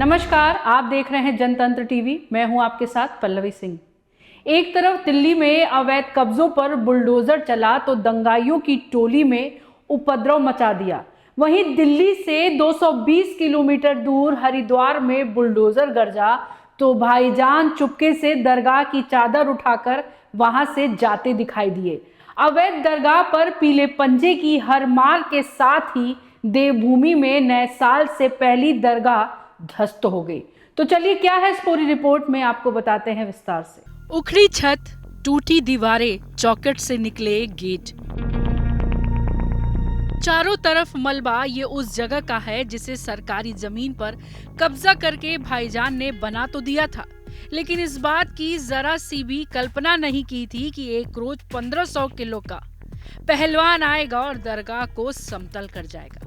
नमस्कार, आप देख रहे हैं जनतंत्र टीवी। मैं हूं आपके साथ पल्लवी सिंह। एक तरफ दिल्ली में अवैध कब्जों पर बुलडोजर चला तो दंगाइयों की टोली में उपद्रव मचा दिया। वहीं दिल्ली से 220 किलोमीटर दूर हरिद्वार में बुलडोजर गरजा तो भाईजान चुपके से दरगाह की चादर उठाकर वहां से जाते दिखाई दिए। अवैध दरगाह पर पीले पंजे की हर मार के साथ ही देवभूमि में नए साल से पहली दरगाह ध्वस्त हो गई। तो चलिए, क्या है इस पूरी रिपोर्ट में आपको बताते हैं विस्तार से। उखड़ी छत, टूटी दीवारें, चौखट से निकले गेट, चारों तरफ मलबा। ये उस जगह का है जिसे सरकारी जमीन पर कब्जा करके भाईजान ने बना तो दिया था, लेकिन इस बात की जरा सी भी कल्पना नहीं की थी कि एक रोज 1500 किलो का पहलवान आएगा और दरगाह को समतल कर जाएगा।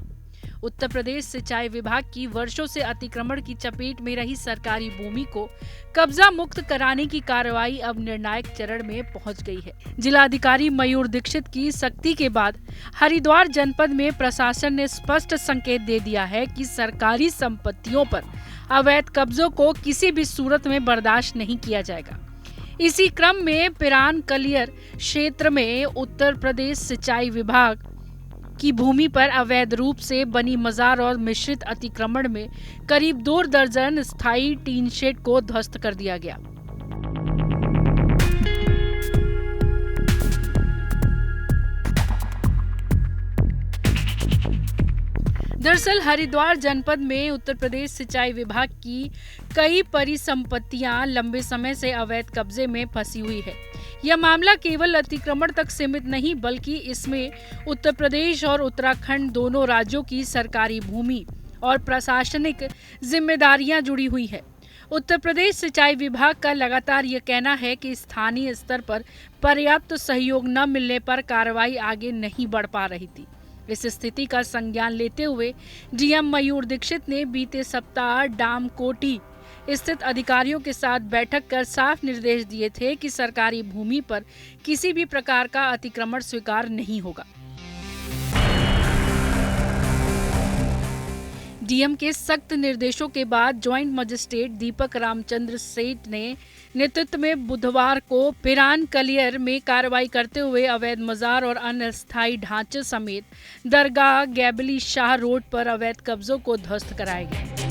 उत्तर प्रदेश सिंचाई विभाग की वर्षों से अतिक्रमण की चपेट में रही सरकारी भूमि को कब्जा मुक्त कराने की कार्रवाई अब निर्णायक चरण में पहुंच गई है। जिलाधिकारी मयूर दीक्षित की सख्ती के बाद हरिद्वार जनपद में प्रशासन ने स्पष्ट संकेत दे दिया है कि सरकारी संपत्तियों पर अवैध कब्जों को किसी भी सूरत में बर्दाश्त नहीं किया जाएगा। इसी क्रम में पिरान कलियर क्षेत्र में उत्तर प्रदेश सिंचाई विभाग की भूमि पर अवैध रूप से बनी मजार और मिश्रित अतिक्रमण में करीब 2 दर्जन स्थायी टीन शेड को ध्वस्त कर दिया गया। दरअसल हरिद्वार जनपद में उत्तर प्रदेश सिंचाई विभाग की कई परिसंपत्तियां लंबे समय से अवैध कब्जे में फंसी हुई है। यह मामला केवल अतिक्रमण तक सीमित नहीं, बल्कि इसमें उत्तर प्रदेश और उत्तराखंड दोनों राज्यों की सरकारी भूमि और प्रशासनिक जिम्मेदारियां जुड़ी हुई है। उत्तर प्रदेश सिंचाई विभाग का लगातार यह कहना है कि स्थानीय स्तर पर पर्याप्त सहयोग न मिलने पर कार्रवाई आगे नहीं बढ़ पा रही थी। इस स्थिति का संज्ञान लेते हुए डीएम मयूर दीक्षित ने बीते सप्ताह डामकोटी स्थित अधिकारियों के साथ बैठक कर साफ निर्देश दिए थे कि सरकारी भूमि पर किसी भी प्रकार का अतिक्रमण स्वीकार नहीं होगा। डीएम के सख्त निर्देशों के बाद ज्वाइंट मजिस्ट्रेट दीपक रामचंद्र सेठ ने नेतृत्व में बुधवार को पिरान कलियर में कार्रवाई करते हुए अवैध मजार और अन्य स्थायी ढांचे समेत दरगाह गैबली शाह रोड पर अवैध कब्जों को ध्वस्त कराया गया।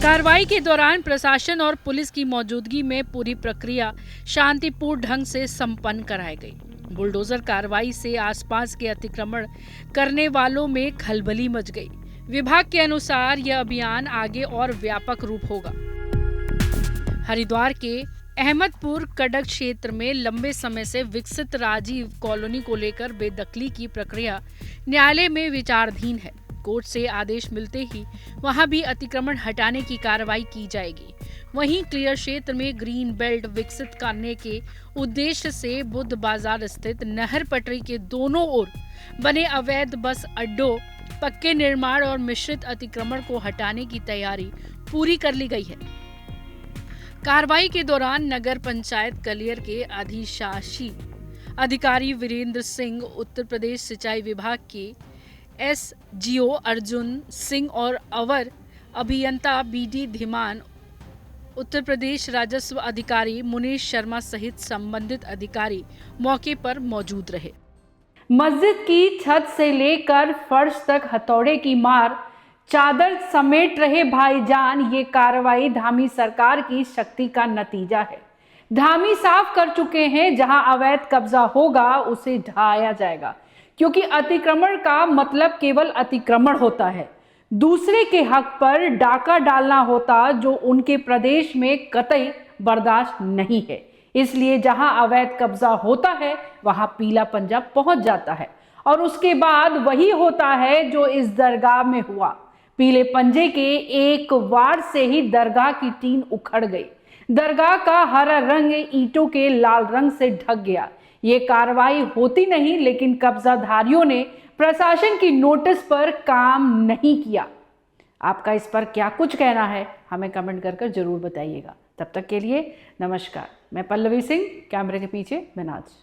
कार्रवाई के दौरान प्रशासन और पुलिस की मौजूदगी में पूरी प्रक्रिया शांतिपूर्ण ढंग से संपन्न कराई गई। बुलडोजर कार्रवाई से आसपास के अतिक्रमण करने वालों में खलबली मच गई। विभाग के अनुसार यह अभियान आगे और व्यापक रूप होगा। हरिद्वार के अहमदपुर कड़क क्षेत्र में लंबे समय से विकसित राजीव कॉलोनी को लेकर बेदखली की प्रक्रिया न्यायालय में विचाराधीन है। कोर्ट से आदेश मिलते ही वहां भी अतिक्रमण हटाने की कार्रवाई की जाएगी। वहीं क्लियर क्षेत्र में ग्रीन बेल्ट विकसित करने के उद्देश्य से बुद्ध बाजार स्थित नहर पटरी के दोनों ओर बने अवैध बस अड्डों, पक्के निर्माण और मिश्रित अतिक्रमण को हटाने की तैयारी पूरी कर ली गई है। कार्रवाई के दौरान नगर पंचायत कलियर के अधिशासी अधिकारी वीरेंद्र सिंह, उत्तर प्रदेश सिंचाई विभाग के एसजीओ अर्जुन सिंह और अवर अभियंता बीडी धीमान, उत्तर प्रदेश राजस्व अधिकारी मुनीश शर्मा सहित संबंधित अधिकारी मौके पर मौजूद रहे। मस्जिद की छत से लेकर फर्श तक हथौड़े की मार, चादर समेट रहे भाईजान। ये कार्रवाई धामी सरकार की शक्ति का नतीजा है। धामी साफ कर चुके हैं, जहां अवैध कब्जा होगा उसे ढहाया जाएगा, क्योंकि अतिक्रमण का मतलब केवल अतिक्रमण होता है। दूसरे के हक पर डाका डालना होता, जो उनके प्रदेश में कतई बर्दाश्त नहीं है। इसलिए जहां अवैध कब्जा होता है वहां पीला पंजा पहुंच जाता है, और उसके बाद वही होता है जो इस दरगाह में हुआ। पीले पंजे के एक वार से ही दरगाह की टीन उखड़ गई। दरगाह का हरा रंग ईंटों के लाल रंग से ढक गया। ये कार्रवाई होती नहीं, लेकिन कब्जाधारियों ने प्रशासन की नोटिस पर काम नहीं किया। आपका इस पर क्या कुछ कहना है, हमें कमेंट कर जरूर बताइएगा। तब तक के लिए नमस्कार। मैं पल्लवी सिंह, कैमरे के पीछे मैं नाज।